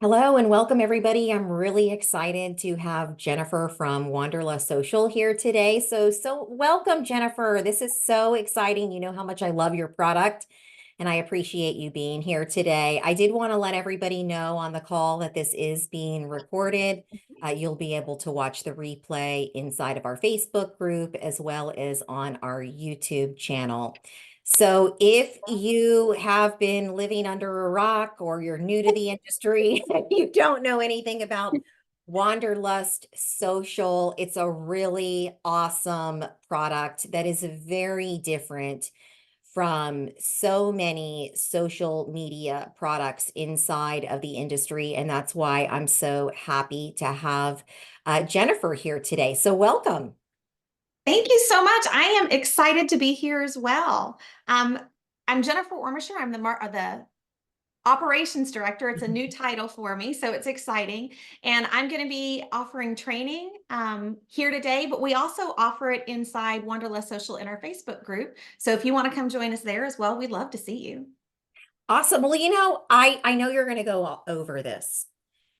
Hello and welcome everybody. I'm really excited to have Jennifer from Wanderlust Social here today. So welcome, Jennifer. This is so exciting. You know how much I love your product and I appreciate you being here today. I did want to let everybody know on the call that this is being recorded. You'll be able to watch the replay inside of our Facebook group as well as on our YouTube channel. So if you have been living under a rock or you're new to the industry, you don't know anything about Wanderlust Social, it's a really awesome product that is very different from so many social media products inside of the industry. And that's why I'm so happy to have Jennifer here today. So welcome. Thank you so much. I am excited to be here as well. Um, I'm Jennifer Ormesher. I'm the operations director. It's a new title for me, so it's exciting. And I'm going to be offering training here today, but we also offer it inside Wanderlust Social in our Facebook group. So if you want to come join us there as well, we'd love to see you. Awesome. Well, I know you're going to go over this,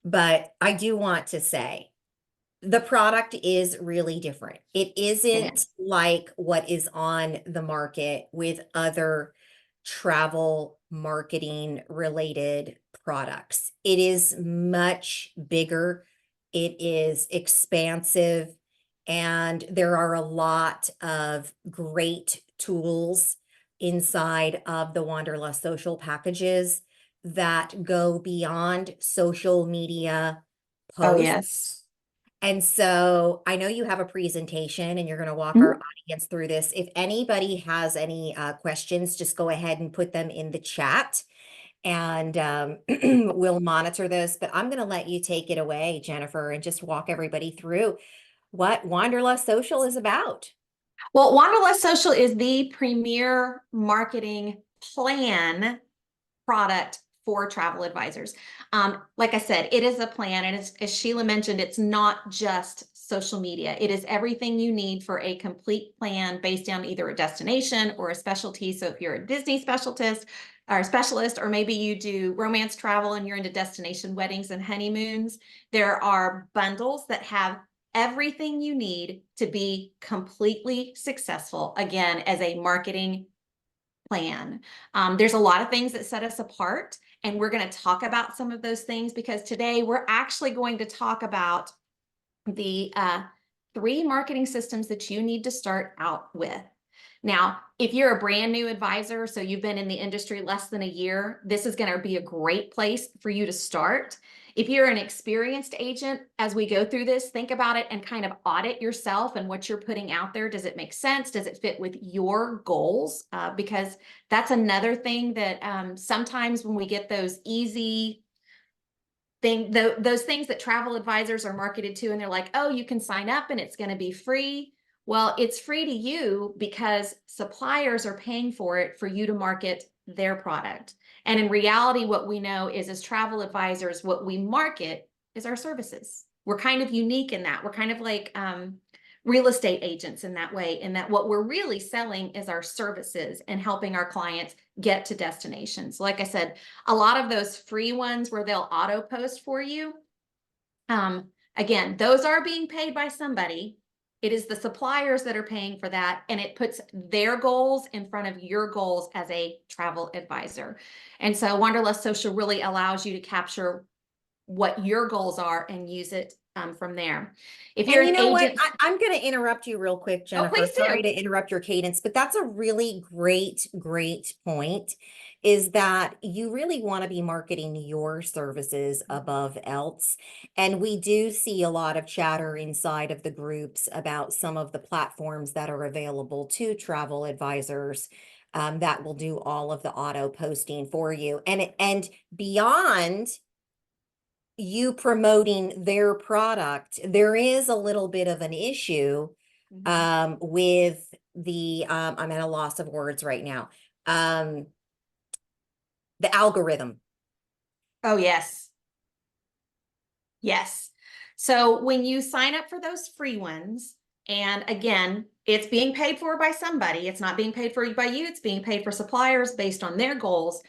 but I do want to say the product is really different. It Yeah. isn't like what is on the market with other travel marketing related products. It is much bigger. It is expansive, and there are a lot of great tools inside of the Wanderlust Social packages that go beyond social media Oh, posts. yes. And so I know you have a presentation and you're going to walk our Mhm. audience through this. If anybody has any questions, just go ahead and put them in the chat and we'll monitor this. But I'm going to let you take it away, Jennifer, and just walk everybody through what Wanderlust Social is about. Well, Wanderlust Social is the premier marketing plan product for travel advisors. Like I said, it is a plan. And as Sheila mentioned, it's not just social media. It is everything you need for a complete plan based on either a destination or a specialty. So if you're a Disney specialist, or maybe you do romance travel and you're into destination weddings and honeymoons, there are bundles that have everything you need to be completely successful, again, as a marketing plan. There's a lot of things that set us apart, and we're going to talk about some of those things because today we're actually going to talk about the three marketing systems that you need to start out with. Now, if you're a brand new advisor, so you've been in the industry less than a year, this is going to be a great place for you to start. If you're an experienced agent, as we go through this, think about it and kind of audit yourself and what you're putting out there. Does it make sense? Does it fit with your goals? Because that's another thing that sometimes when we get those easy those things that travel advisors are marketed to, and they're like, oh, you can sign up and it's going to be free. Well, it's free to you because suppliers are paying for it for you to market their product. And in reality, what we know is as travel advisors, what we market is our services. We're kind of unique in that. We're kind of like real estate agents in that way, in that what we're really selling is our services and helping our clients get to destinations. Like I said, a lot of those free ones where they'll auto post for you, again, those are being paid by somebody. It is the suppliers that are paying for that, and it puts their goals in front of your goals as a travel advisor. And so Wanderlust Social really allows you to capture what your goals are and use it from there. If you're And you an know what? agent, I'm going to interrupt you real quick, oh, Jennifer. please Sorry do. to interrupt your cadence, but that's a really great point is that you really want to be marketing your services above else. And we do see a lot of chatter inside of the groups about some of the platforms that are available to travel advisors that will do all of the auto posting for you. And beyond you promoting their product, there is a little bit of an issue Mhm. with I'm at a loss of words right now. Um, the algorithm. Oh, yes. Yes. So when you sign up for those free ones, and again, it's being paid for by somebody, it's not being paid for by you, it's being paid for suppliers based on their goals.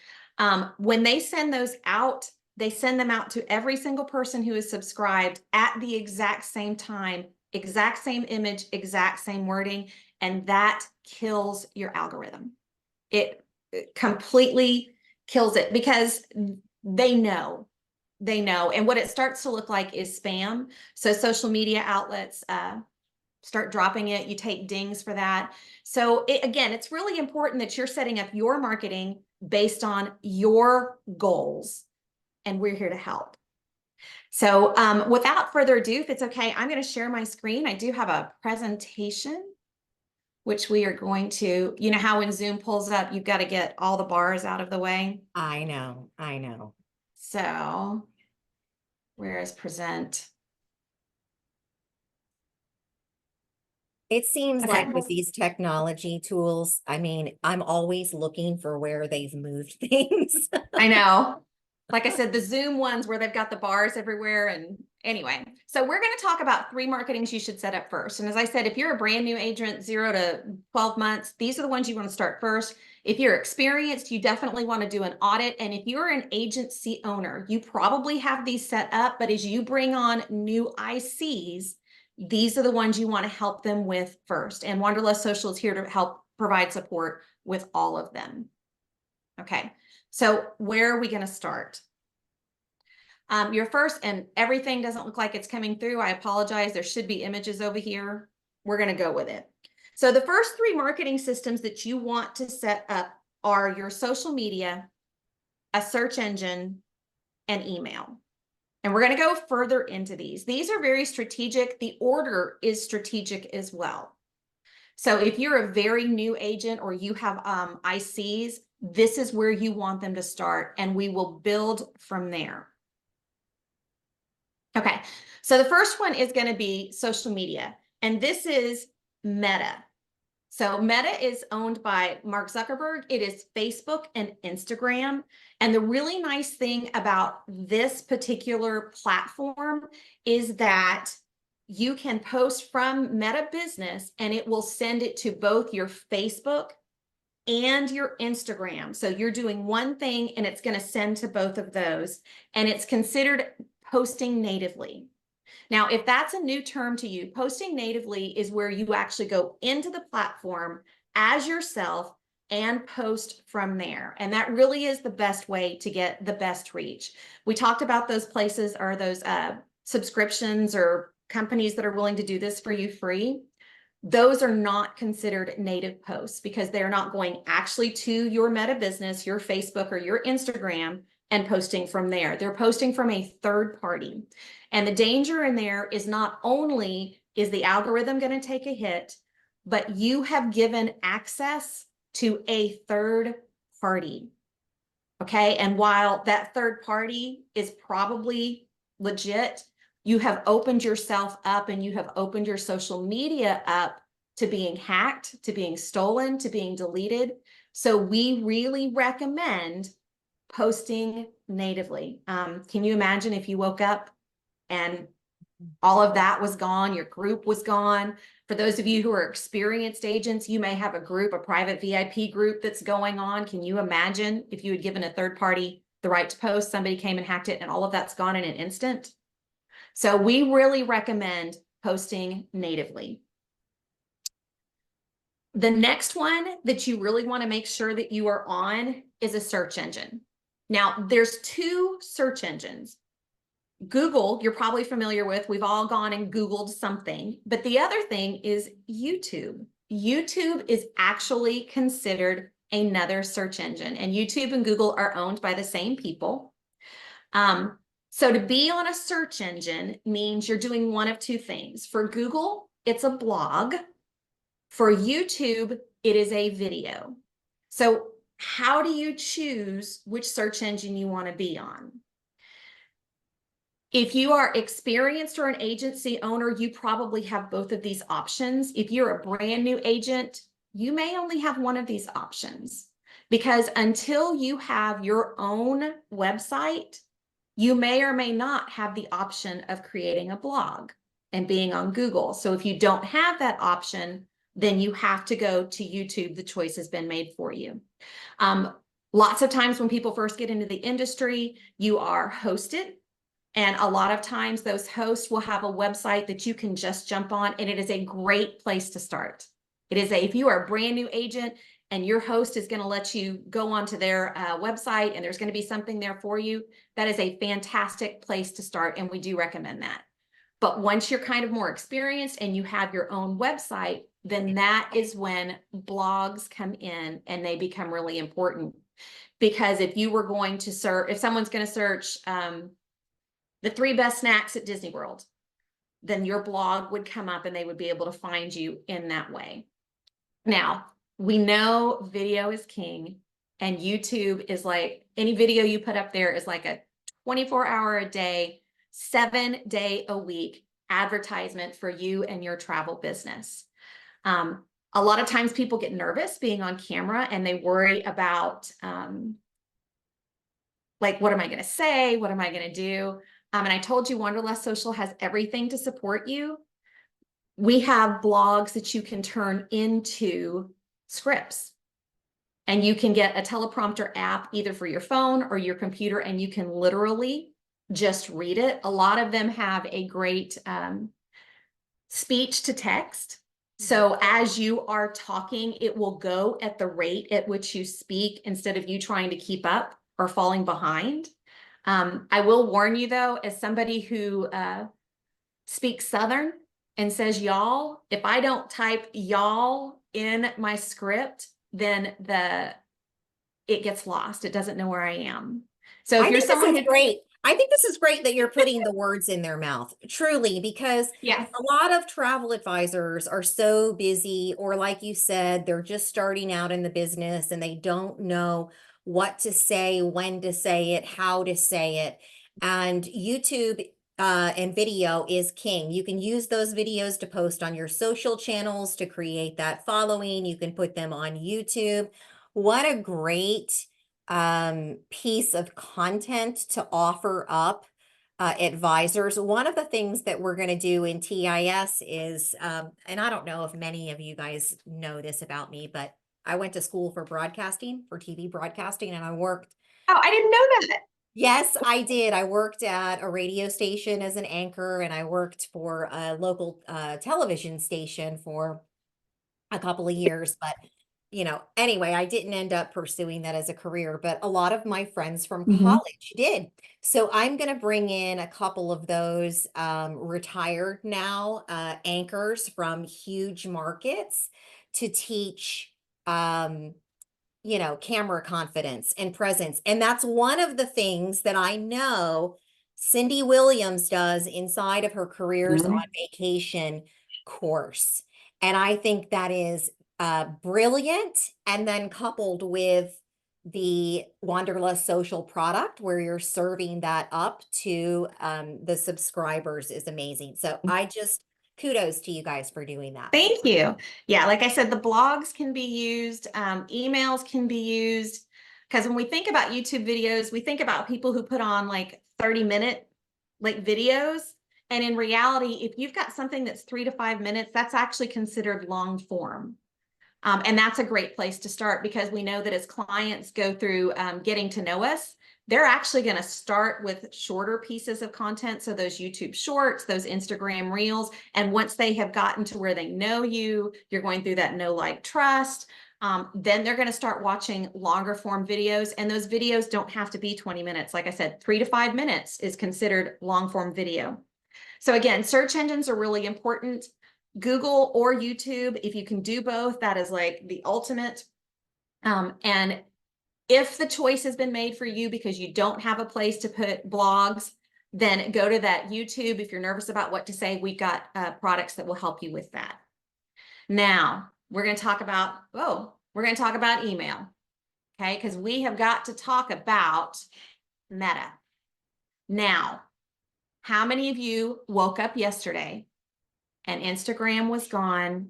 When they send those out, They send them out to every single person who is subscribed at the exact same time, exact same image, exact same wording, and that kills your algorithm. It completely kills it because they know. They know. And what it starts to look like is spam. So social media outlets start dropping it. You take dings for that. So again, it's really important that you're setting up your marketing based on your goals, and we're here to help. So without further ado, if it's okay, I'm going to share my screen. I do have a presentation, which we are going to, you know how when Zoom pulls up, you've got to get all the bars out of the way. I know, I know. So where is present? It seems Okay. like with these technology tools, I mean, I'm always looking for where they've moved things. I know. Like I said, the Zoom ones where they've got the bars everywhere. And anyway, so we're going to talk about 3 marketings you should set up first. And as I said, if you're a brand new agent, 0 to 12 months, these are the ones you want to start first. If you're experienced, you definitely want to do an audit. And if you're an agency owner, you probably have these set up, but as you bring on new ICs, these are the ones you want to help them with first. And Wanderlust Social is here to help provide support with all of them. Okay. So where are we going to start? Your first, and everything doesn't look like it's coming through. I apologize. There should be images over here. We're going to go with it. So the first 3 marketing systems that you want to set up are your social media, a search engine, and email. And we're going to go further into these. These are very strategic. The order is strategic as well. So if you're a very new agent or you have ICs, this is where you want them to start, and we will build from there. Okay, so the first one is going to be social media, and this is Meta. So Meta is owned by Mark Zuckerberg. It is Facebook and Instagram. And the really nice thing about this particular platform is that you can post from Meta Business and it will send it to both your Facebook and your Instagram. So you're doing one thing and it's going to send to both of those. And it's considered posting natively. Now, if that's a new term to you, posting natively is where you actually go into the platform as yourself and post from there. And that really is the best way to get the best reach. We talked about those places or those subscriptions or companies that are willing to do this for you free. Those are not considered native posts because they're not going actually to your Meta Business, your Facebook, or your Instagram and posting from there. They're posting from a third party. And the danger in there is not only is the algorithm going to take a hit, but you have given access to a third party. Okay. And while that third party is probably legit, you have opened yourself up and you have opened your social media up to being hacked, to being stolen, to being deleted. So we really recommend posting natively. Can you imagine if you woke up and all of that was gone, your group was gone? For those of you who are experienced agents, you may have a group, a private VIP group that's going on. Can you imagine if you had given a third party the right to post, somebody came and hacked it and all of that's gone in an instant? So we really recommend posting natively. The next one that you really want to make sure that you are on is a search engine. Now, there's 2 search engines. Google, you're probably familiar with. We've all gone and Googled something. But the other thing is YouTube. YouTube is actually considered another search engine. And YouTube and Google are owned by the same people. So to be on a search engine means you're doing one of 2 things. For Google, it's a blog. For YouTube, it is a video. So how do you choose which search engine you want to be on? If you are experienced or an agency owner, you probably have both of these options. If you're a brand new agent, you may only have one of these options because until you have your own website, you may or may not have the option of creating a blog and being on Google. So if you don't have that option, then you have to go to YouTube. The choice has been made for you. Lots of times when people first get into the industry, you are hosted. And a lot of times those hosts will have a website that you can just jump on, and it is a great place to start. If you are a brand new agent and your host is going to let you go onto their website and there's going to be something there for you, that is a fantastic place to start. And we do recommend that. But once you're kind of more experienced and you have your own website, then that is when blogs come in and they become really important. Because if you were going to search, if someone's going to search the 3 best snacks at Disney World, then your blog would come up and they would be able to find you in that way. Now, we know video is king, and YouTube is like, any video you put up there is like a 24-hour a day, 7-day a week advertisement for you and your travel business. A lot of times people get nervous being on camera and they worry about like, what am I going to say? What am I going to do? And I told you Wanderlust Social has everything to support you. We have blogs that you can turn into scripts. And you can get a teleprompter app either for your phone or your computer, and you can literally just read it. A lot of them have a great speech to text. So as you are talking, it will go at the rate at which you speak instead of you trying to keep up or falling behind. I will warn you though, as somebody who speaks Southern and says y'all, if I don't type y'all in my script, then it gets lost. It doesn't know where I am. So if I you're think this someone is who, great. I think this is great that you're putting the words in their mouth, truly, because yes, a lot of travel advisors are so busy, or like you said, they're just starting out in the business and they don't know what to say, when to say it, how to say it. And YouTube and video is king. You can use those videos to post on your social channels to create that following. You can put them on YouTube. What a great piece of content to offer up advisors. One of the things that we're going to do in TIS is, and I don't know if many of you guys know this about me, but I went to school for broadcasting, for TV broadcasting, and I worked. oh, I didn't know that. Yes, I did. I worked at a radio station as an anchor, and I worked for a local television station for a couple of years, but anyway, I didn't end up pursuing that as a career, but a lot of my friends from Mhm. college did. So I'm going to bring in a couple of those retired now anchors from huge markets to teach camera confidence and presence. And that's one of the things that I know Cindy Williams does inside of her Careers on Mhm. Vacation course. And I think that is brilliant. And then coupled with the Wanderlust Social product where you're serving that up to the subscribers is amazing. So I just kudos to you guys for doing that. Thank you. Yeah, like I said, the blogs can be used, emails can be used. Because when we think about YouTube videos, we think about people who put on like 30-minute like videos. And in reality, if you've got something that's 3 to 5 minutes, that's actually considered long form. And that's a great place to start because we know that as clients go through getting to know us, they're actually going to start with shorter pieces of content. So those YouTube shorts, those Instagram reels. And once they have gotten to where they know you, you're going through that know, like, trust. Then they're going to start watching longer form videos. And those videos don't have to be 20 minutes. Like I said, 3 to 5 minutes is considered long form video. So again, search engines are really important. Google or YouTube, if you can do both, that is like the ultimate. And if the choice has been made for you because you don't have a place to put blogs, then go to that YouTube. If you're nervous about what to say, we've got products that will help you with that. Now, we're going to talk about, email, okay? Because we have got to talk about Meta. Now, how many of you woke up yesterday and Instagram was gone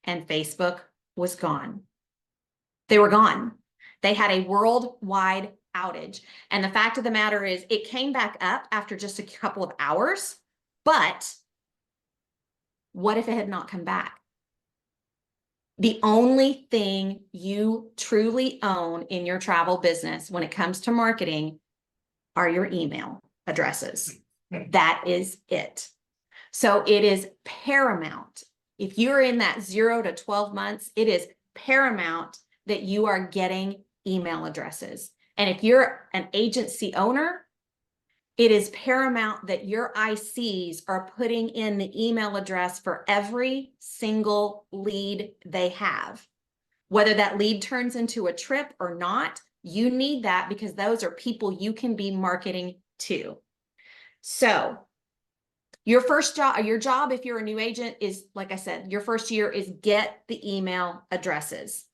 and Facebook was gone? They were gone. They had a worldwide outage. And the fact of the matter is it came back up after just a couple of hours, but what if it had not come back? The only thing you truly own in your travel business when it comes to marketing are your email addresses. That is it. So it is paramount. If you're in that 0 to 12 months, it is paramount that you are getting email addresses. And if you're an agency owner, it is paramount that your ICs are putting in the email address for every single lead they have. Whether that lead turns into a trip or not, you need that because those are people you can be marketing to. So your job, if you're a new agent, is, like I said, your first year is get the email addresses.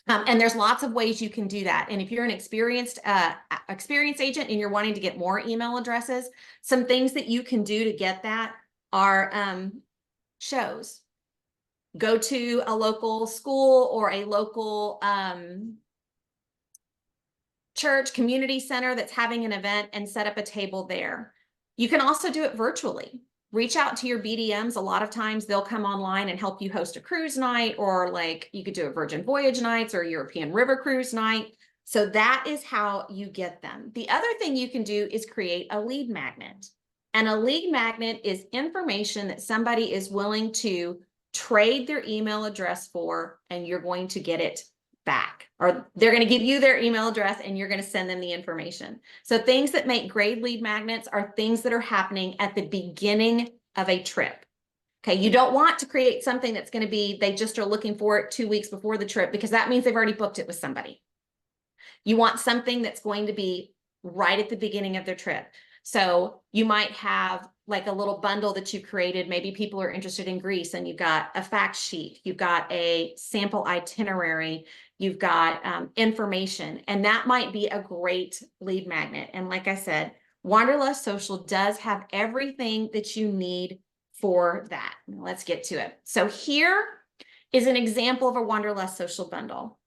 And there's lots of ways you can do that. And if you're an experienced agent and you're wanting to get more email addresses, some things that you can do to get that are shows. Go to a local school or a local church, community center that's having an event and set up a table there. You can also do it virtually. Reach out to your BDMs. A lot of times they'll come online and help you host a cruise night, or like you could do a Virgin Voyage nights or European River Cruise night. So that is how you get them. The other thing you can do is create a lead magnet. And a lead magnet is information that somebody is willing to trade their email address for, and you're going to get it back, or they're going to give you their email address and you're going to send them the information. So things that make great lead magnets are things that are happening at the beginning of a trip. Okay, you don't want to create something that's going to be, they just are looking for it 2 weeks before the trip, because that means they've already booked it with somebody. You want something that's going to be right at the beginning of their trip. So you might have like a little bundle that you created. Maybe people are interested in Greece and you've got a fact sheet, you've got a sample itinerary, you've got information, and that might be a great lead magnet. And like I said, Wanderlust Social does have everything that you need for that. Let's get to it. So here is an example of a Wanderlust Social bundle.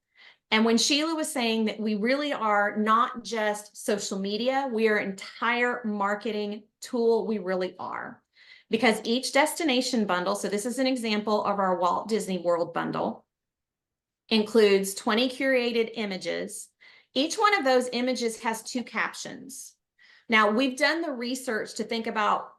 And when Sheila was saying that we really are not just social media, we are an entire marketing tool, we really are. Because each destination bundle, so this is an example of our Walt Disney World bundle, includes 20 curated images. Each one of those images has 2 captions. Now, we've done the research to think about,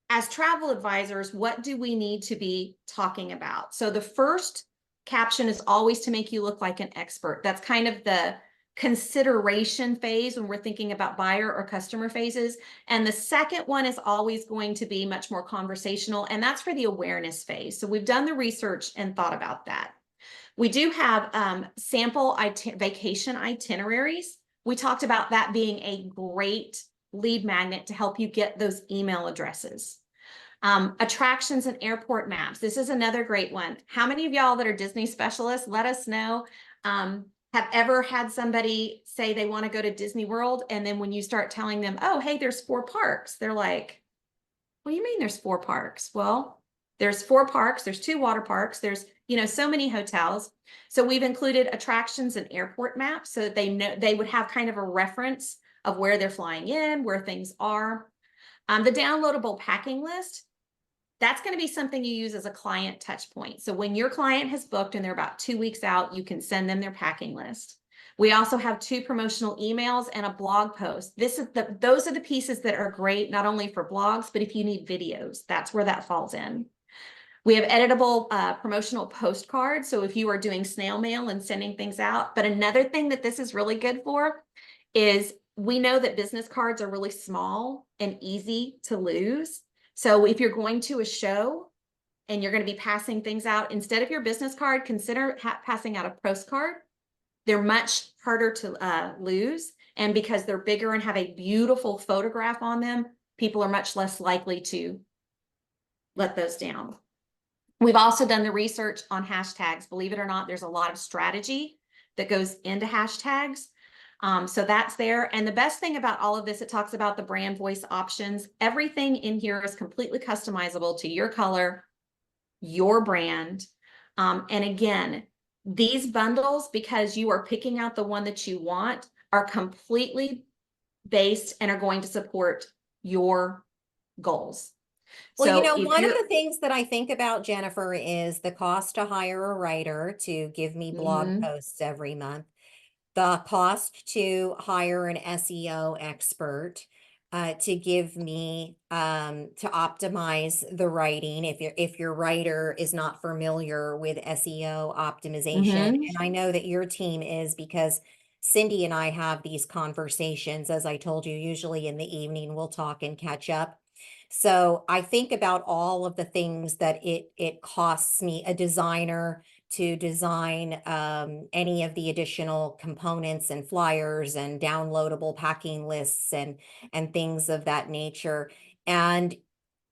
as travel advisors, what do we need to be talking about? So the first caption is always to make you look like an expert. That's kind of the consideration phase when we're thinking about buyer or customer phases. And the second one is always going to be much more conversational, and that's for the awareness phase. So we've done the research and thought about that. We do have sample vacation itineraries. We talked about that being a great lead magnet to help you get those email addresses. Attractions and airport maps. This is another great one. How many of y'all that are Disney specialists, let us know, have ever had somebody say they want to go to Disney World, and then when you start telling them, oh, hey, there's 4 parks, they're like, what do you mean there's 4 parks? Well, there's 4 parks, there's 2 water parks, there's, you know, so many hotels. So we've included attractions and airport maps so that they know, they would have kind of a reference of where they're flying in, where things are. The downloadable packing list, that's going to be something you use as a client touch point. So when your client has booked and they're about 2 weeks out, you can send them their packing list. We also have 2 promotional emails and a blog post. Those are the pieces that are great, not only for blogs, but if you need videos, that's where that falls in. We have editable promotional postcards. So if you are doing snail mail and sending things out, but another thing that this is really good for is, we know that business cards are really small and easy to lose. So if you're going to a show and you're going to be passing things out, instead of your business card, consider passing out a postcard. They're much harder to lose. And because they're bigger and have a beautiful photograph on them, people are much less likely to let those down. We've also done the research on hashtags. Believe it or not, there's a lot of strategy that goes into hashtags. So that's there. And the best thing about all of this, it talks about the brand voice options. Everything in here is completely customizable to your color, your brand. And again, these bundles, because you are picking out the one that you want, are completely based and are going to support your goals. Well, So if one of you're, the things that I think about, Jennifer, is the cost to hire a writer to give me blog Mhm, posts every month, the cost to hire an SEO expert to give me to optimize the writing if your writer is not familiar with SEO optimization. mhm, And I know that your team is because Cindy and I have these conversations, as I told you, usually in the evening we'll talk and catch up. So I think about all of the things that it costs me, a designer, to design any of the additional components and flyers and downloadable packing lists and things of that nature. And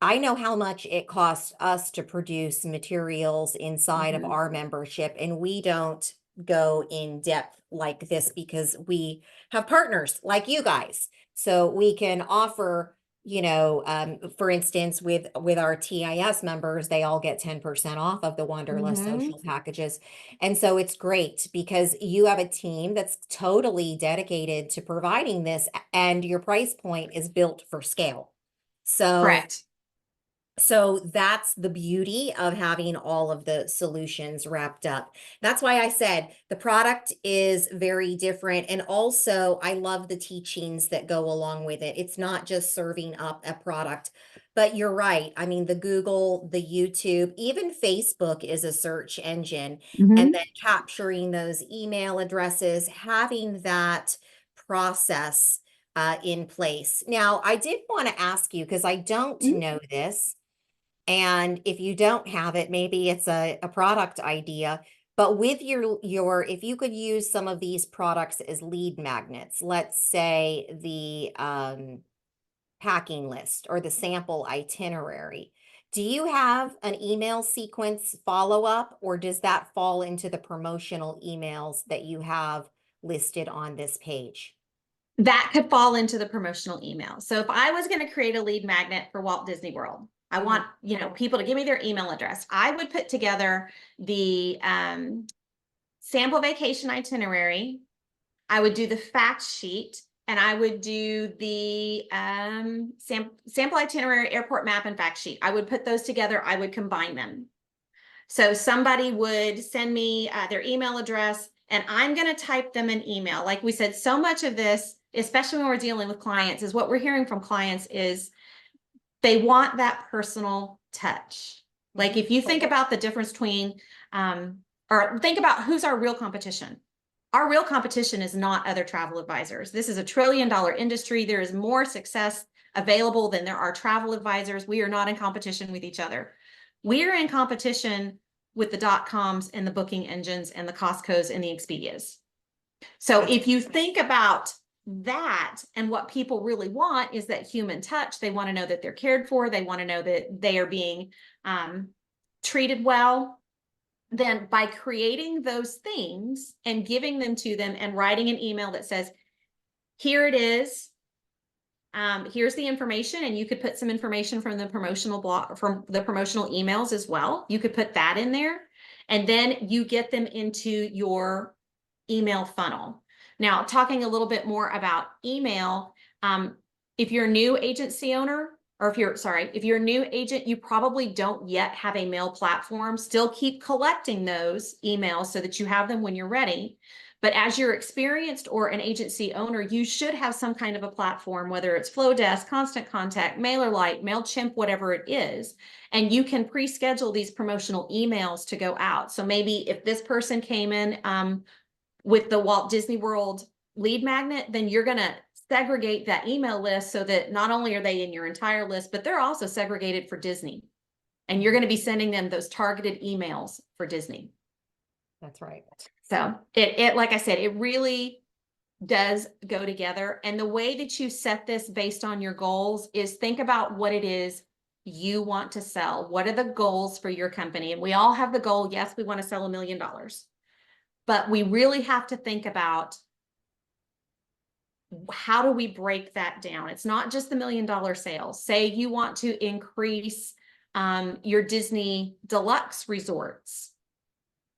I know how much it costs us to produce materials inside of mhm. our membership, and we don't go in depth like this because we have partners like you guys. So we can offer, for instance, with our TIS members, they all get 10% off of the Wanderlust Mhm. Social packages. And so it's great because you have a team that's totally dedicated to providing this, and your price point is built for scale. So Correct. so that's the beauty of having all of the solutions wrapped up. That's why I said the product is very different. And also, I love the teachings that go along with it. It's not just serving up a product, but you're right. I mean, the Google, the YouTube, even Facebook is a search engine. And Mhm. then capturing those email addresses, having that process in place. Now, I did want to ask you because I don't Mhm. know this. And if you don't have it, maybe it's a product idea. But with if you could use some of these products as lead magnets, let's say the packing list or the sample itinerary, do you have an email sequence follow up, or does that fall into the promotional emails that you have listed on this page? That could fall into the promotional email. So if I was going to create a lead magnet for Walt Disney World, I Mhm. want, people to give me their email address. I would put together the sample vacation itinerary. I would do the fact sheet, and I would do the sample itinerary, airport map, and fact sheet. I would put those together. I would combine them. So somebody would send me their email address, and I'm going to type them an email. Like we said, so much of this, especially when we're dealing with clients, is what we're hearing from clients is they want that personal touch. Like Mhm. if you think about the difference between, or think about who's our real competition. Our real competition is not other travel advisors. This is a $1 trillion industry. There is more success available than there are travel advisors. We are not in competition with each other. We are in competition with the .coms and the booking engines and the Costcos and the Expedias. So That's if you think about that, and what people really want is that human touch. They want to know that they're cared for. They want to know that they are being treated well. Then by creating those things and giving them to them and writing an email that says, here it is. Here's the information, and you could put some information from the promotional blog, from the promotional emails as well. You could put that in there, and then you get them into your email funnel. Now, talking a little bit more about email, if you're a new agency owner, or if you're a new agent, you probably don't yet have a mail platform. Still keep collecting those emails so that you have them when you're ready. But as you're experienced or an agency owner, you should have some kind of a platform, whether it's Flowdesk, Constant Contact, MailerLite, MailChimp, whatever it is. And you can pre-schedule these promotional emails to go out. So maybe if this person came in with the Walt Disney World lead magnet, then you're going to segregate that email list so that not only are they in your entire list, but they're also segregated for Disney. And you're going to be sending them those targeted emails for Disney. that's right. So it like I said, it really does go together. And the way that you set this based on your goals is think about what it is you want to sell. What are the goals for your company? And we all have the goal. Yes, we want to sell $1 million, but we really have to think about how do we break that down? It's not just the $1 million sales. Say you want to increase your Disney deluxe resorts.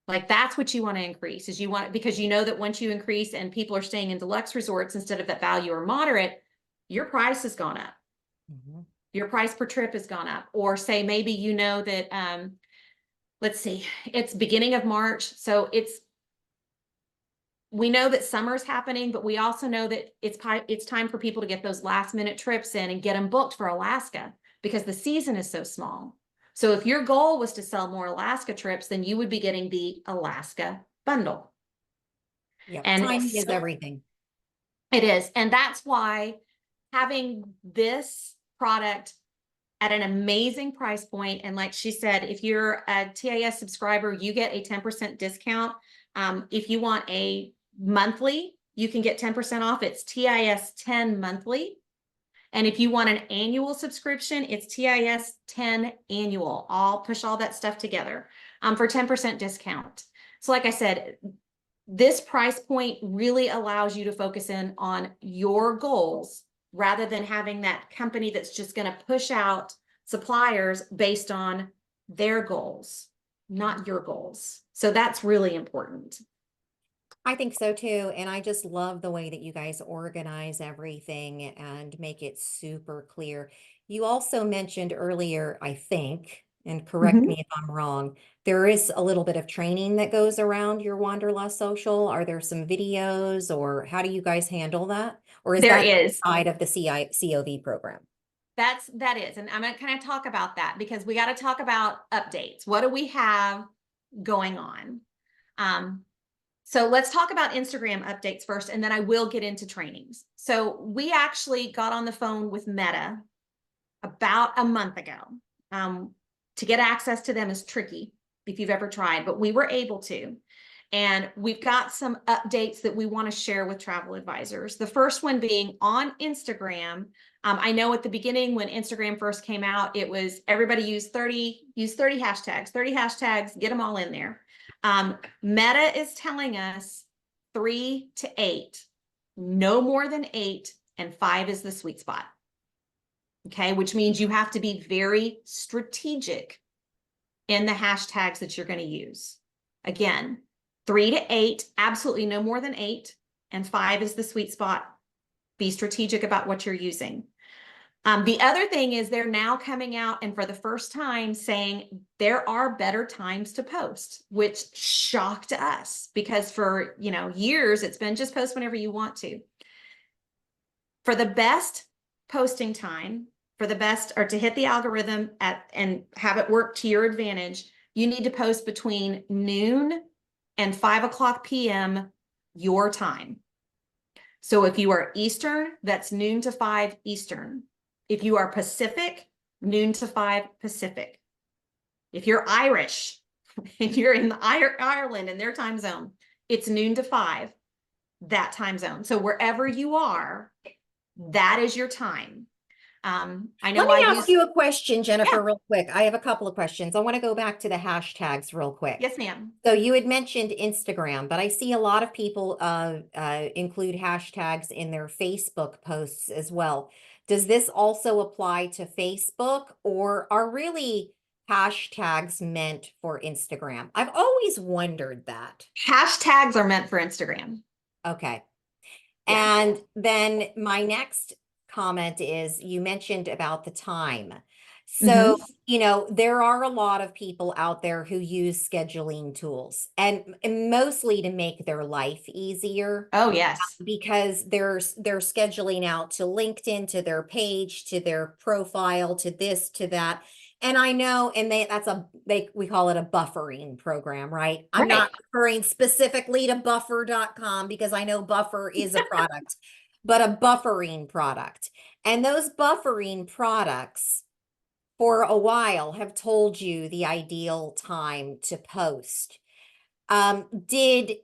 Like that's what you want to increase is you want, because you know that once you increase and people are staying in deluxe resorts instead of that value or moderate, your price has gone up. Mhm. Your price per trip has gone up. Or say maybe you know that let's see, it's beginning of March, so we know that summer's happening, but we also know that it's time for people to get those last minute trips in and get them booked for Alaska because the season is so small. So if your goal was to sell more Alaska trips, then you would be getting the Alaska bundle. Yep. And Timing is so everything. it is. And that's why having this product at an amazing price point, and like she said, if you're a TIS subscriber, you get a 10% discount. If you want a monthly, you can get 10% off. It's TIS 10 monthly. And if you want an annual subscription, it's TIS 10 annual. I'll push all that stuff together for 10% discount. So like I said, this price point really allows you to focus in on your goals rather than having that company that's just going to push out suppliers based on their goals, not your goals. So that's really important. I think so too. And I just love the way that you guys organize everything and make it super clear. You also mentioned earlier, I think, and correct me if I'm wrong, there is a little bit of training that goes around your Wanderlust Social. Are there some videos or how do you guys handle that? Or is There that is. side of the COV program? That is. And I'm going to kind of talk about that because we got to talk about updates. What do we have going on? So let's talk about Instagram updates first, and then I will get into trainings. So we actually got on the phone with Meta about a month ago. To get access to them is tricky if you've ever tried, but we were able to. And we've got some updates that we want to share with travel advisors. The first one being on Instagram. I know at the beginning when Instagram first came out, it was everybody use 30 hashtags, get them all in there. Meta is telling us 3 to 8, no more than 8, and 5 is the sweet spot. Okay, which means you have to be very strategic in the hashtags that you're going to use. Again, 3 to 8, absolutely no more than 8, and 5 is the sweet spot. Be strategic about what you're using. The other thing is they're now coming out and for the first time saying there are better times to post, which shocked us because for years it's been just post whenever you want to. For the best posting time, for the best or to hit the algorithm and have it work to your advantage, you need to post between noon and 5 p.m. your time. So if you are Eastern, that's noon to 5 Eastern. If you are Pacific, noon to 5 Pacific. If you're Irish, if you're in Ireland in their time zone, it's noon to 5, that time zone. So wherever you are, that is your time. I know Let me ask you a question, Jennifer, real quick. I have a couple of questions. I want to go back to the hashtags real quick. Yes, ma'am. So you had mentioned Instagram, but I see a lot of people include hashtags in their Facebook posts as well. Does this also apply to Facebook, or are really hashtags meant for Instagram? I've always wondered that. Hashtags are meant for Instagram. Okay. Yeah. And then my next comment is you mentioned about the time. So, there are a lot of people out there who use scheduling tools and mostly to make their life easier Oh, yes. because they're scheduling out to LinkedIn, to their page, to their profile, to this, to that. And I know, and we call it a buffering program, right? I'm not referring specifically to buffer.com because I know Buffer is a product, but a buffering product. And those buffering products for a while have told you the ideal time to post. Did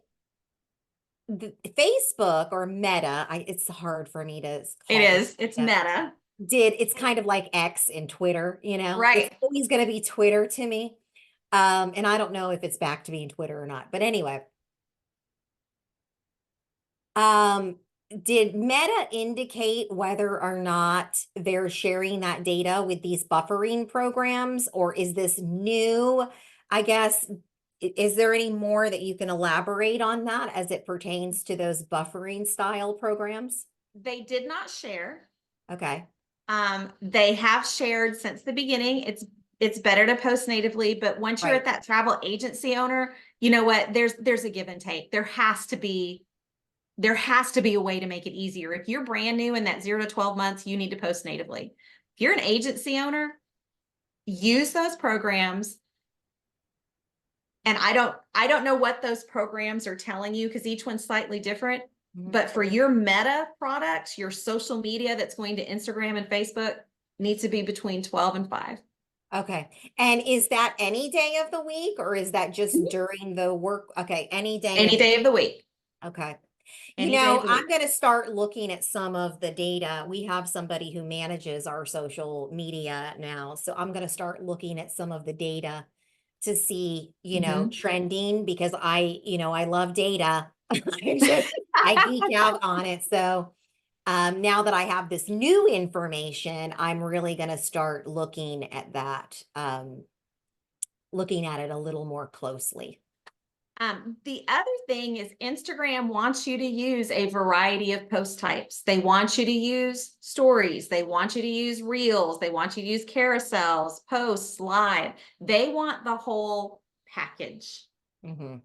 Facebook or Meta, it's hard for me to It call it. is. It's Meta. It's kind of like X in Twitter, Right. It's always going to be Twitter to me. And I don't know if it's back to being Twitter or not, but anyway. Did Meta indicate whether or not they're sharing that data with these buffering programs, or is this new? I guess, is there any more that you can elaborate on that as it pertains to those buffering style programs? They did not share. Okay. They have shared since the beginning. It's better to post natively, but once you're Right. at that travel agency owner, you know what? There's a give and take. There has to be a way to make it easier. If you're brand new in that 0 to 12 months, you need to post natively. If you're an agency owner, use those programs. And I don't know what those programs are telling you because each one's slightly different. But for your meta products, your social media that's going to Instagram and Facebook needs to be between 12 and 5. Okay. And is that any day of the week or is that just Mhm. during the work? Okay, any day Any of the day of the week. okay. Any day of the I'm week. going to start looking at some of the data. We have somebody who manages our social media now. So I'm going to start looking at some of the data to see, Mhm. trending because I love data. I geek out on it. So now that I have this new information, I'm really going to start looking at that, looking at it a little more closely. The other thing is Instagram wants you to use a variety of post types. They want you to use stories. They want you to use reels. They want you to use carousels, posts, live. They want the whole package. Hmm.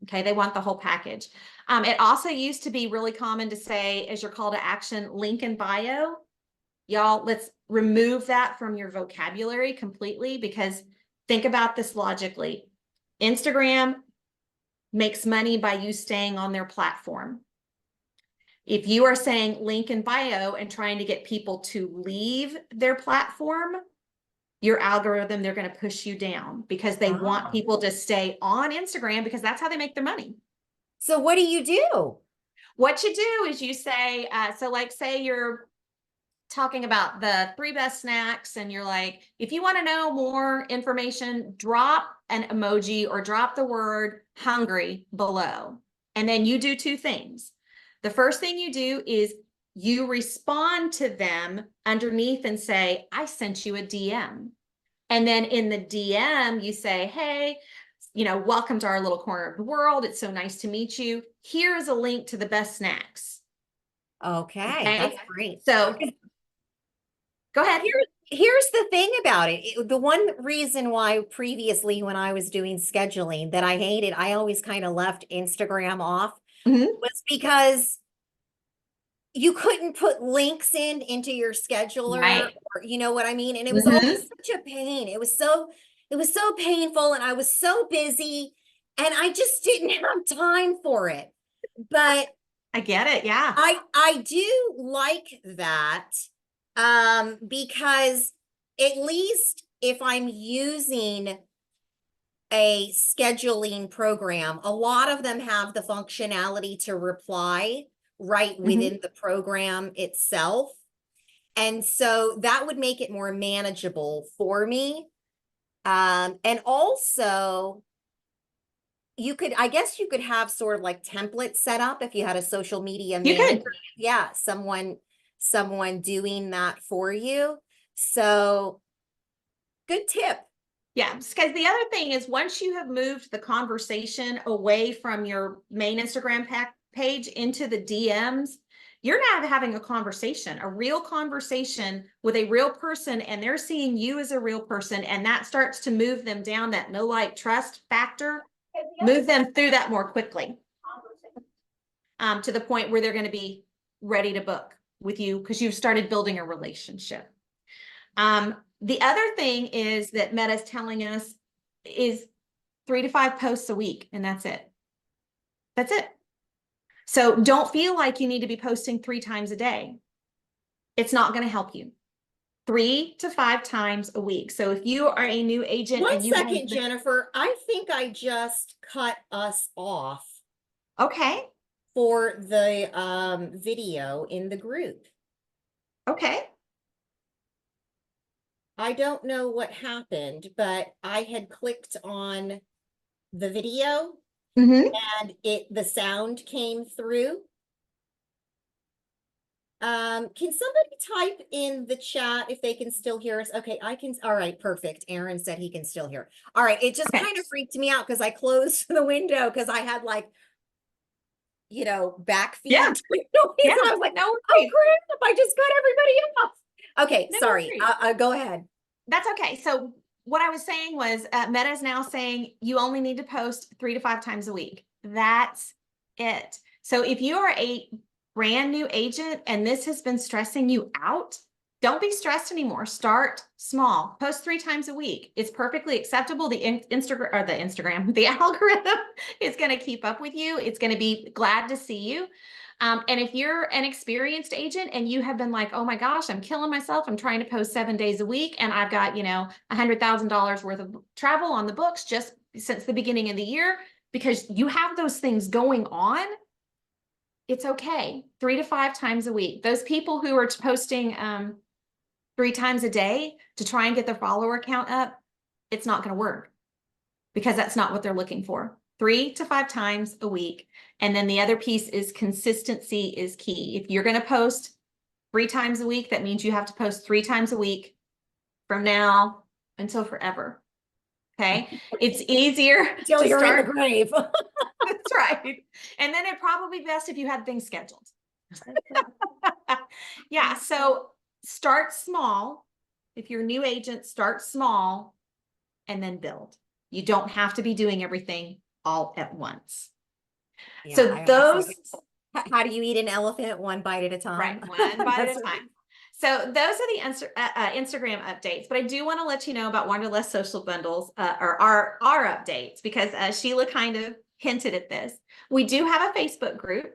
Okay, they want the whole package. It also used to be really common to say as your call to action, link in bio. Y'all, let's remove that from your vocabulary completely because think about this logically. Instagram makes money by you staying on their platform. If you are saying link in bio and trying to get people to leave their platform, your algorithm, they're going to push you down because they want Ah. people to stay on Instagram because that's how they make their money. So what do you do? What you do is you say, so like say you're talking about the 3 best snacks and you're like, if you want to know more information, drop an emoji or drop the word hungry below. And then you do 2 things. The first thing you do is you respond to them underneath and say, I sent you a DM. And then in the DM, you say, hey, welcome to our little corner of the world. It's so nice to meet you. Here is a link to the best snacks. Okay, Okay. that's great. So go ahead. Here's the thing about it. The one reason why previously when I was doing scheduling that I hated, I always kind of left Instagram off Mhm. was because you couldn't put links into your scheduler Right. or you know what I mean? And it was always Mhm. such a pain. It was so painful and I was so busy and I just didn't have time for it. But I get it. Yeah. I do like that because at least if I'm using a scheduling program, a lot of them have the functionality to reply right Mhm. within the program itself. And so that would make it more manageable for me. And also, I guess you could have sort of like templates set up if you had a social media You manager. could. Yeah, someone doing that for you. So good tip. Yeah. Because the other thing is once you have moved the conversation away from your main Instagram page into the DMs, you're now having a conversation, a real conversation with a real person, and they're seeing you as a real person. And that starts to move them down that no like trust factor, move them through that more quickly to the point where they're going to be ready to book with you because you've started building a relationship. The other thing is that Meta's telling us is 3 to 5 posts a week, and that's it. That's it. So don't feel like you need to be posting 3 times a day. It's not going to help you. 3 to 5 times a week. So if you are a new agent One and you second, have, Jennifer. I think I just cut us off okay, for the video in the group. okay, I don't know what happened, but I had clicked on the video mm-hmm. and the sound came through. Can somebody type in the chat if they can still hear us? Okay, I can. All right, perfect. Aaron said he can still hear. All right, it just Okay, kind of freaked me out because I closed the window because I had like, backfeed yeah, noise, yeah, and I was like, no oh worries. crap, I just cut everybody off. Okay, No sorry. worries. Go ahead. That's okay. So what I was saying was Meta is now saying you only need to post 3 to 5 times a week. That's it. So if you are a brand new agent and this has been stressing you out, don't be stressed anymore. Start small. Post 3 times a week. It's perfectly acceptable. The Instagram, the algorithm is going to keep up with you. It's going to be glad to see you. And if you're an experienced agent and you have been like, oh my gosh, I'm killing myself. I'm trying to post 7 days a week and I've got, $100,000 worth of travel on the books just since the beginning of the year, because you have those things going on, it's okay. 3 to 5 times a week. Those people who are posting 3 times a day to try and get their follower count up, it's not going to work because that's not what they're looking for. 3 to 5 times a week. And then the other piece is consistency is key. If you're going to post 3 times a week, that means you have to post 3 times a week from now until forever. Okay. It's easier Till to you're in the start. grave. That's right. And then it'd probably be best if you had things scheduled. Yeah. So start small. If you're a new agent, start small and then build. You don't have to be doing everything all at once. Yeah, So I always those, say, how do you eat an elephant? One bite at a time. right, one bite at That's a time. So those are the Instagram updates, but I do want to let you know about Wanderlust Social Bundles, or our updates, because Sheila kind of hinted at this. We do have a Facebook group,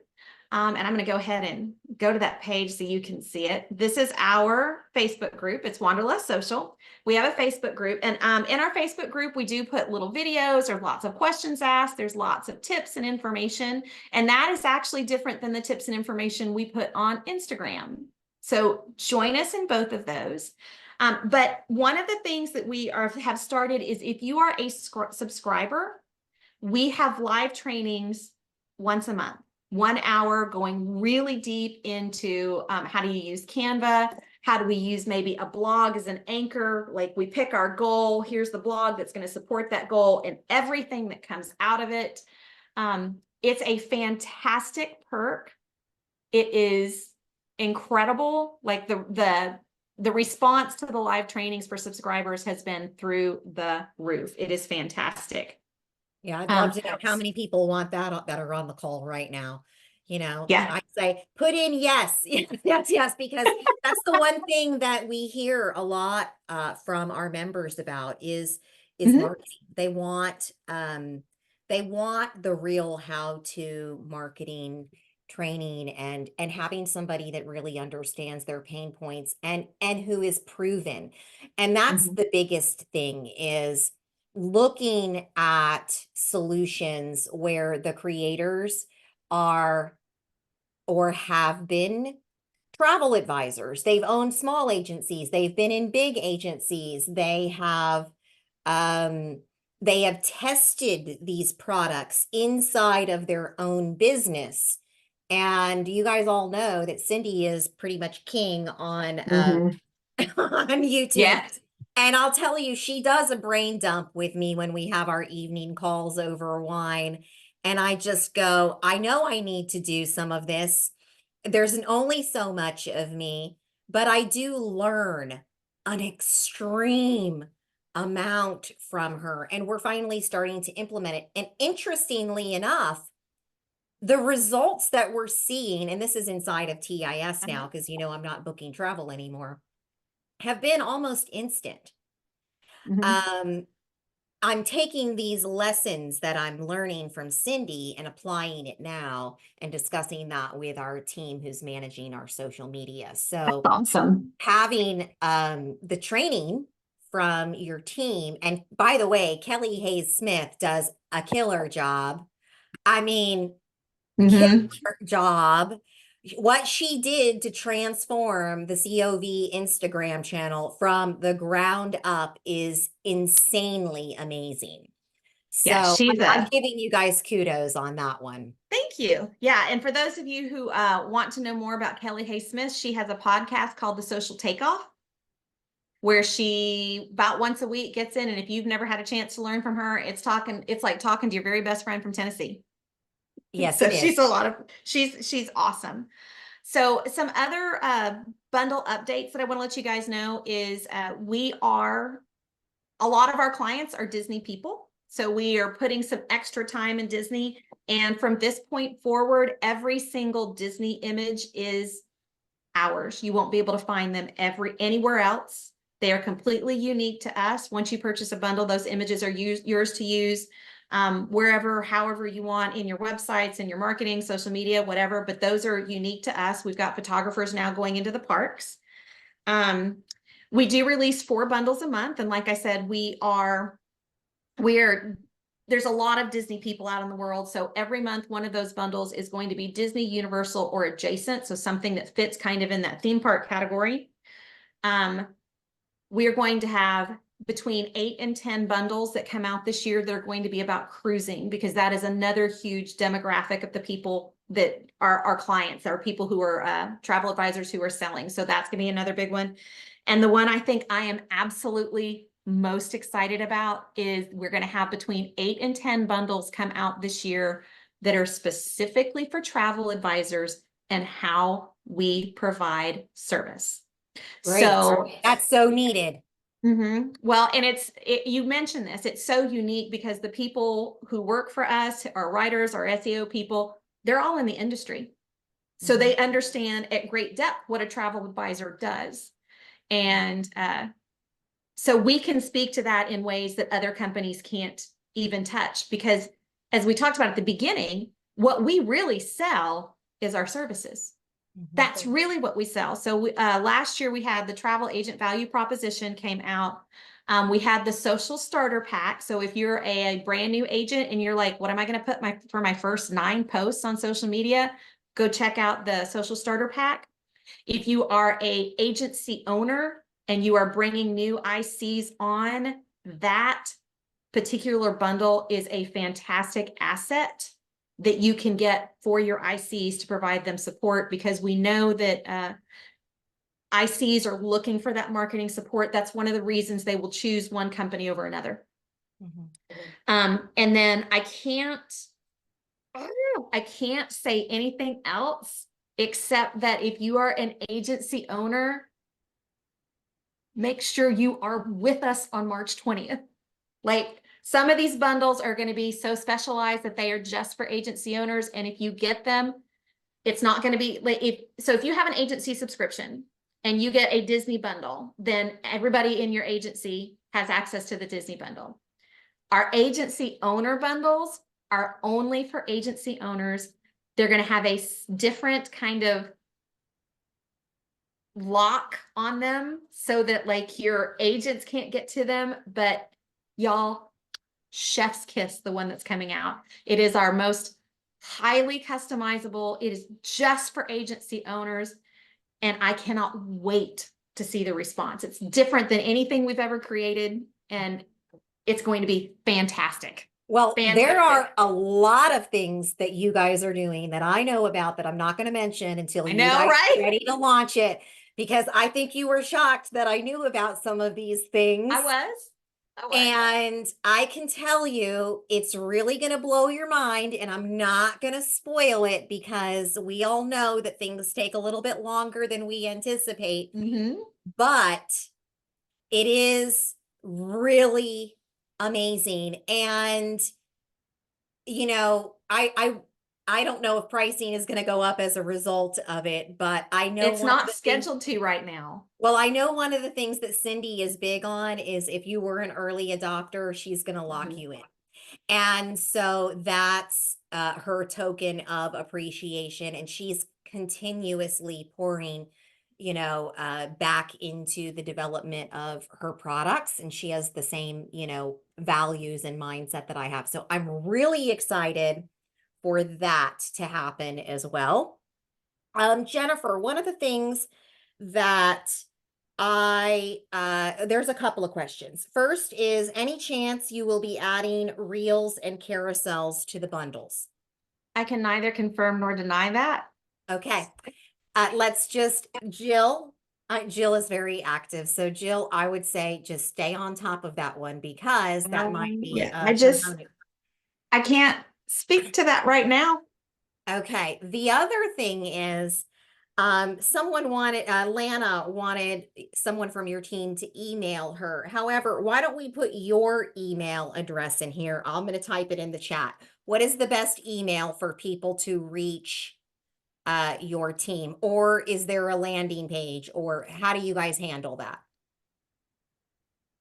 and I'm going to go ahead and go to that page so you can see it. This is our Facebook group. It's Wanderlust Social. We have a Facebook group, and in our Facebook group, we do put little videos. There's lots of questions asked. There's lots of tips and information, and that is actually different than the tips and information we put on Instagram. So join us in both of those. But one of the things that we have started is if you are a subscriber, we have live trainings once a month, 1 hour going really deep into how do you use Canva? How do we use maybe a blog as an anchor? Like we pick our goal, here's the blog that's going to support that goal and everything that comes out of it. It's a fantastic perk. It is incredible. Like the response to the live trainings for subscribers has been through the roof. It is fantastic. Yeah, I'd love to know how many people want that are on the call right now. Yeah. I say put in yes, yes, because that's the one thing that we hear a lot from our members about is Mhm. marketing. They want the real how to marketing training and having somebody that really understands their pain points and who is proven. And that's Mhm. the biggest thing is looking at solutions where the creators are or have been travel advisors. They've owned small agencies, they've been in big agencies, um they have tested these products inside of their own business. And you guys all know that Cindy is pretty much king on Mhm. on YouTube. Yes. And I'll tell you, she does a brain dump with me when we have our evening calls over wine. And I just go, I know I need to do some of this. There's only so much of me, but I do learn an extreme amount from her. And we're finally starting to implement it. And interestingly enough, the results that we're seeing, and this is inside of TIS now, because I'm not booking travel anymore, have been almost instant. Mhm. Um, I'm taking these lessons that I'm learning from Cindy and applying it now and discussing that with our team who's managing our social media. That's So awesome. having the training from your team, and by the way, Kelly Hayes Smith does a killer job. I mean, Mhm. killer job. What she did to transform the COV Instagram channel from the ground up is insanely amazing. Yeah, So she's I'm a giving you guys kudos on that one. thank you. Yeah, and for those of you who want to know more about Kelly Hay Smith, she has a podcast called The Social Takeoff, where she about once a week gets in, and if you've never had a chance to learn from her, it's like talking to your very best friend from Tennessee. Yes, So it is. she's awesome. So some other bundle updates that I want to let you guys know is a lot of our clients are Disney people. So we are putting some extra time in Disney. And from this point forward, every single Disney image is ours. You won't be able to find them anywhere else. They are completely unique to us. Once you purchase a bundle, those images are yours to use wherever, however you want, in your websites, in your marketing, social media, whatever. But those are unique to us. We've got photographers now going into the parks. We do release 4 bundles a month. And like I said, there's a lot of Disney people out in the world. So every month, one of those bundles is going to be Disney, Universal, or adjacent. So something that fits kind of in that theme park category. We are going to have between 8 and 10 bundles that come out this year that are going to be about cruising, because that is another huge demographic of the people that are our clients, are people who are travel advisors who are selling. So that's going to be another big one. And the one I think I am absolutely most excited about is we're going to have between 8 and 10 bundles come out this year that are specifically for travel advisors and how we provide service. Great. So That's so needed. well, and you mentioned this, it's so unique because the people who work for us, our writers, our SEO people, they're all in the industry. So they understand at great depth what a travel advisor does. And so we can speak to that in ways that other companies can't even touch, because as we talked about at the beginning, what we really sell is our services. That's really what we sell. So last year we had the travel agent value proposition came out. We had the social starter pack. So if you're a brand new agent and you're like, what am I going to put for my first 9 posts on social media? Go check out the social starter pack. If you are a agency owner and you are bringing new ICs on, that particular bundle is a fantastic asset that you can get for your ICs to provide them support, because we know that ICs are looking for that marketing support. That's one of the reasons they will choose one company over another. And then I can't say anything else except that if you are an agency owner, make sure you are with us on March 20th. Like, some of these bundles are going to be so specialized that they are just for agency owners. And if you get them, it's not going to be like, if you have an agency subscription and you get a Disney bundle, then everybody in your agency has access to the Disney bundle. Our agency owner bundles are only for agency owners. They're going to have a different kind of lock on them so that like your agents can't get to them, but y'all, chef's kiss, the one that's coming out. It is our most highly customizable. It is just for agency owners. And I cannot wait to see the response. It's different than anything we've ever created. And it's going to be fantastic. Well, there are a lot of things that you guys are doing that I know about that I'm not going to mention until you guys are ready to launch it, because I think you were shocked that I knew about some of these things. I was. And I can tell you, it's really going to blow your mind, and I'm not going to spoil it because we all know that things take a little bit longer than we anticipate. But it is really amazing. And, you know, I don't know if pricing is going to go up as a result of it, but I know it's not scheduled to right now. Well, I know one of the things that Cindy is big on is if you were an early adopter, she's going to lock you in. And so that's her token of appreciation. And she's continuously pouring, you know, back into the development of her products. And she has the same, you know, values and mindset that I have. So I'm really excited for that to happen as well. Jennifer, one of the things that there's a couple of questions. First is, any chance you will be adding reels and carousels to the bundles? I can neither confirm nor deny that. Okay. Let's just, Jill is very active. So Jill, I would say just stay on top of that one, because that might be, I can't speak to that right now. Okay. The other thing is, Someone wanted, Lana wanted someone from your team to email her. However, why don't we put your email address in here? I'm going to type it in the chat. What is the best email for people to reach your team? Or is there a landing page? Or how do you guys handle that?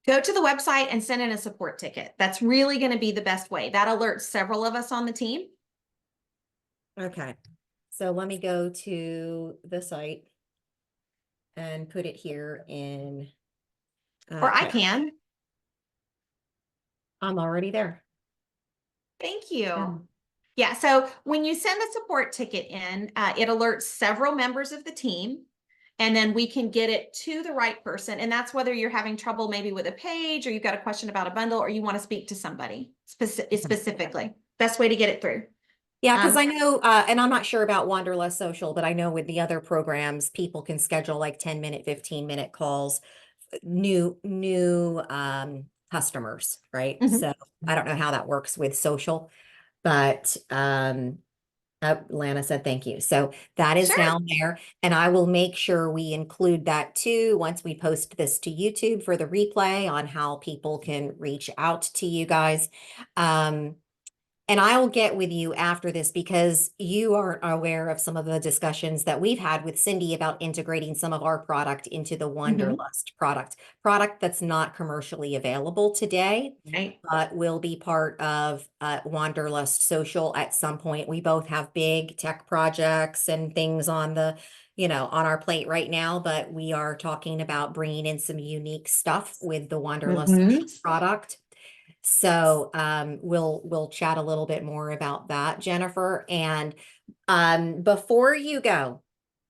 Go to the website and send in a support ticket. That's really going to be the best way. That alerts several of us on the team. Okay. So let me go to the site and put it here in Or I chat. can. I'm already there. Thank you. Yeah. Yeah, so when you send a support ticket in, it alerts several members of the team, and then we can get it to the right person. And that's whether you're having trouble maybe with a page, or you've got a question about a bundle, or you want to speak to somebody specifically. Best way to get it through. Yeah, because I know, and I'm not sure about Wanderlust Social, but I know with the other programs, people can schedule like 10-minute, 15-minute calls, new customers, right? Mhm. So I don't know how that works with social, but Lana said thank you. So that is Sure. down there, and I will make sure we include that too once we post this to YouTube for the replay on how people can reach out to you guys. And I'll get with you after this because you are aware of some of the discussions that we've had with Cindy about integrating some of our product into the Wanderlust product that's not commercially available today, Right. but will be part of Wanderlust Social at some point. We both have big tech projects and things on on our plate right now, but we are talking about bringing in some unique stuff with the Wanderlust product. So we'll chat a little bit more about that, Jennifer. And before you go,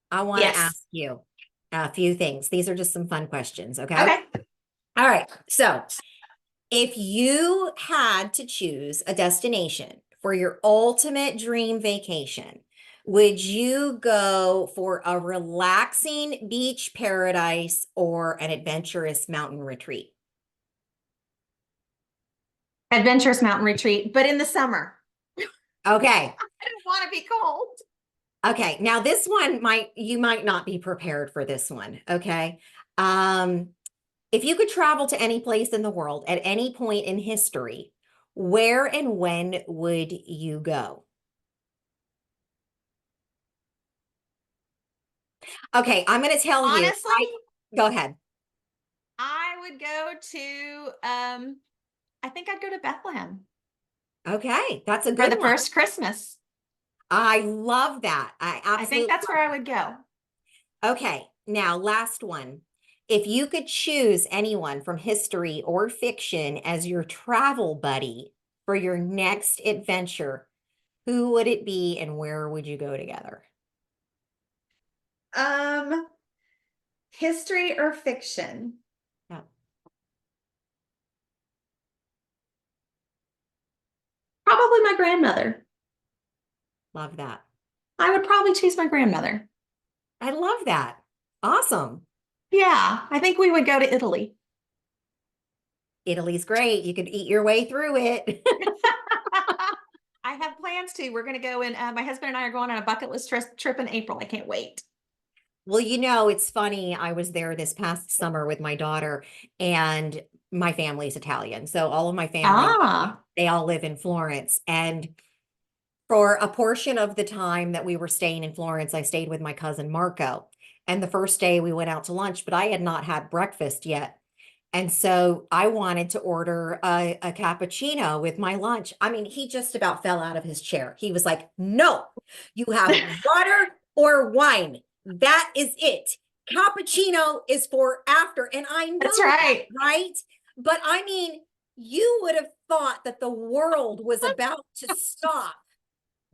I want to Yes. ask you a few things. These are just some fun questions, okay? Okay. All right. So if you had to choose a destination for your ultimate dream vacation, would you go for a relaxing beach paradise or an adventurous mountain retreat? Adventurous mountain retreat, but in the summer. Okay. I don't want to be cold. Okay, now this one you might not be prepared for this one, okay? If you could travel to any place in the world at any point in history, where and when would you go? Okay, I'm going to tell you. Honestly, Go ahead. I would go to I think I'd go to Bethlehem Okay, that's a for good the one. first Christmas. I love that. I I think absolutely that's where I would go. Okay, now last one. If you could choose anyone from history or fiction as your travel buddy for your next adventure, who would it be and where would you go together? Um, History or fiction? Yeah, Probably my grandmother. love that. I would probably choose my grandmother. I love that. Awesome. Yeah, I think we would go to Italy. Italy's great. You could eat your way through it. I have plans to. We're going to go and my husband and I are going on a bucket list trip in April. I can't wait. Well, it's funny. I was there this past summer with my daughter, and my family's Italian. So all of my family, Ah, they all live in Florence. And for a portion of the time that we were staying in Florence, I stayed with my cousin Marco. And the first day we went out to lunch, but I had not had breakfast yet. And so I wanted to order a cappuccino with my lunch. I mean, he just about fell out of his chair. He was like, no, you have water or wine. That is it. Cappuccino is for after. And I know that's that, right. right? But I mean, you would have thought that the world was about to stop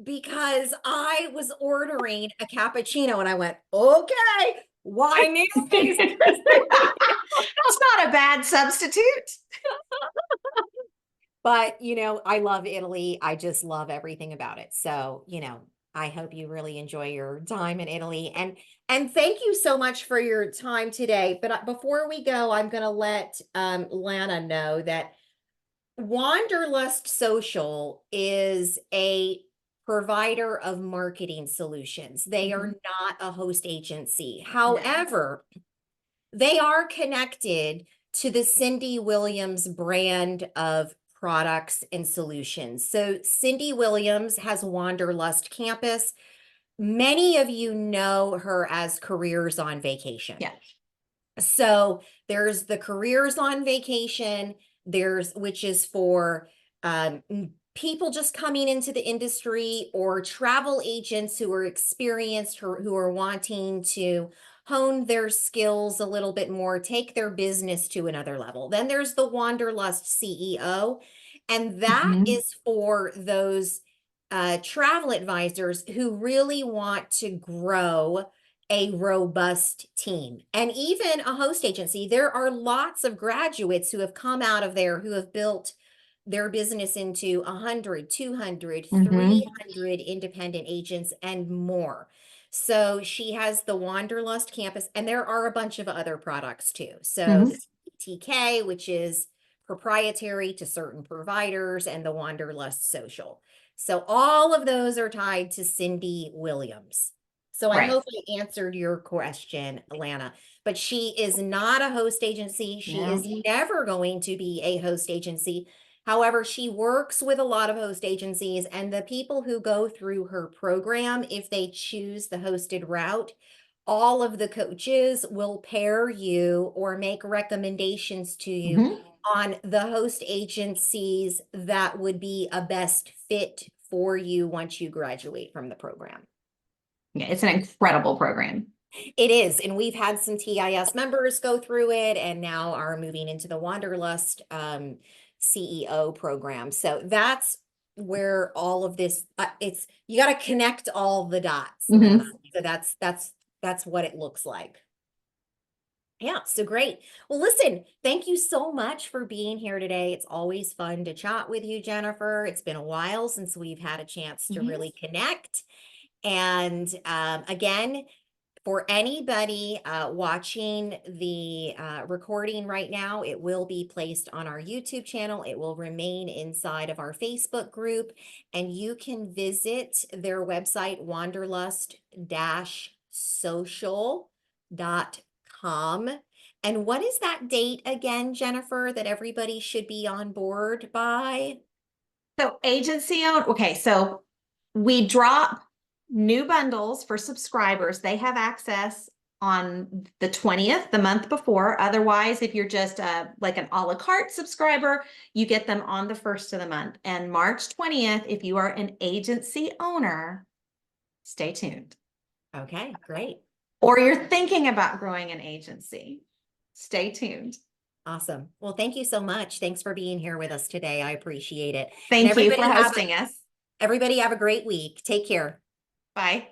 because I was ordering a cappuccino and I went, okay, wine is That's not a bad substitute. But, I love Italy. I just love everything about it. So, I hope you really enjoy your time in Italy. And thank you so much for your time today. But before we go, I'm going to let Lana know that Wanderlust Social is a provider of marketing solutions. They are not a host agency. However, they are connected to the Cindy Williams brand of products and solutions. So Cindy Williams has Wanderlust Campus. Many of you know her as Careers on Vacation. Yeah. So there's the Careers on Vacation, which is for people just coming into the industry or travel agents who are experienced or who are wanting to hone their skills a little bit more, take their business to another level. Then there's the Wanderlust CEO, and that is for those travel advisors who really want to grow a robust team. And even a host agency, there are lots of graduates who have come out of there who have built their business into 100, 200, 300 independent agents and more. So she has the Wanderlust Campus, and there are a bunch of other products too. So the TK, which is proprietary to certain providers, and the Wanderlust Social. So all of those are tied to Cindy Williams. So I hope I answered your question, Alana, but she is not a host agency. She is never going to be a host agency. However, she works with a lot of host agencies, and the people who go through her program, if they choose the hosted route, all of the coaches will pair you or make recommendations to you on the host agencies that would be a best fit for you once you graduate from the program. Yeah, it's an incredible program. It is. And we've had some TIS members go through it and now are moving into the Wanderlust CEO program. So that's where all of this, you got to connect all the dots. So that's what it looks like. Yeah, so great. Well, listen, thank you so much for being here today. It's always fun to chat with you, Jennifer. It's been a while since we've had a chance to really connect. And again, for anybody watching the recording right now, it will be placed on our YouTube channel. It will remain inside of our Facebook group, and you can visit their website, wanderlust-social.com. And what is that date again, Jennifer, that everybody should be on board by? So agency owned, okay, so we drop new bundles for subscribers. They have access on the 20th, the month before. Otherwise, if you're just like an a la carte subscriber, you get them on the 1st of the month. And March 20th, if you are an agency owner, stay tuned. Okay, great. Or you're thinking about growing an agency, stay tuned. Awesome. Well, thank you so much. Thanks for being here with us today. I appreciate it. Thank you for hosting us. Everybody have a great week. Take care. Bye.